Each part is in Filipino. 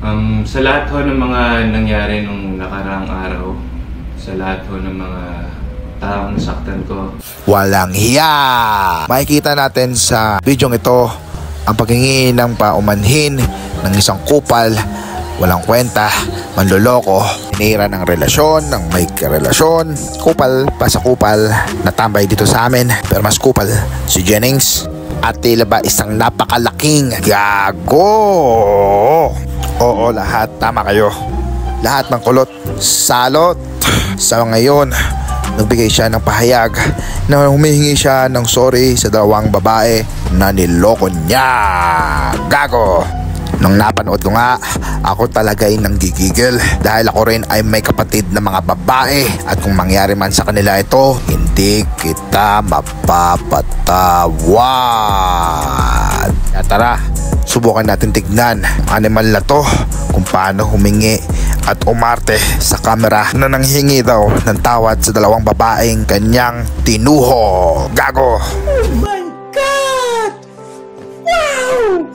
Sa lahat ho ng mga nangyari nung nakaraang araw, sa lahat ho ng mga taong nasaktan ko, walang hiya! Makikita natin sa bidyong ito ang paghingi ng paumanhin ng isang kupal, walang kwenta, manloloko, hinira ng relasyon, ng may karelasyon, kupal pa sa kupal, natambay dito sa amin, pero mas kupal si Jennings at tila ba isang napakalaking gago. Oo, lahat tama kayo. Lahat ng kulot, salot. Sa ngayon, nagbigay siya ng pahayag na humihingi siya ng sorry sa dalawang babae na niloko niya. Gago! Nung napanood ko nga, ako talaga ay nanggigigil dahil ako rin ay may kapatid na mga babae at kung mangyari man sa kanila ito, hindi kita mapapatawad. Kaya tara, subukan natin tignan ang animal na to kung paano humingi at umarte sa kamera na nanghingi daw ng tawad sa dalawang babaeng kanyang tinuho. Gago! Oh my God! Wow!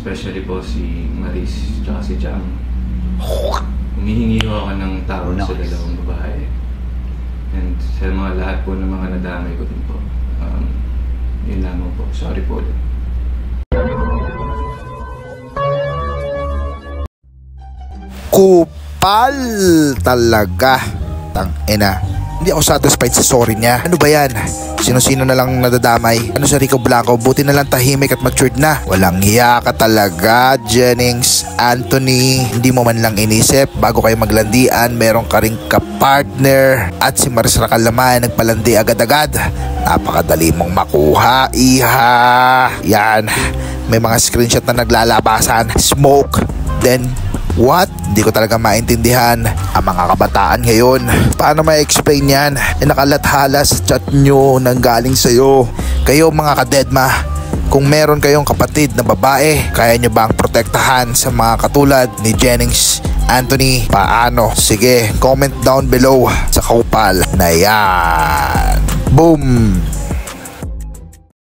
especially po si Maris at si Jam. Humihingi ho ako ng tawad sa dalawang babae. And sa mga lahat po ng mga nadamay ko din po. Yun lamang po. Sorry po ulit. Kupal talaga. Tangina. Hindi ako satisfied sa sorry niya. Ano ba yan? Sino-sino na lang nadadamay? Ano sa Rico Blanco? Buti na lang tahimik at matured na. Walang hiya ka talaga, Jennings, Anthony. Hindi mo man lang inisip bago kayo maglandian, meron ka ring kapartner. At si Maris Racal naman nagpalandi agad-agad. Napakadali mong makuha, iha. Yan. May mga screenshot na naglalabasan. Smoke. Then what? Hindi ko talaga maintindihan ang mga kabataan ngayon. Paano ma-explain yan? Nakalathala sa chat nyo nang galing sa'yo. Kayo mga kadedma, kung meron kayong kapatid na babae, kaya nyo bang protektahan sa mga katulad ni Jennings, Anthony? Paano? Sige, comment down below sa kupal na yan. Boom!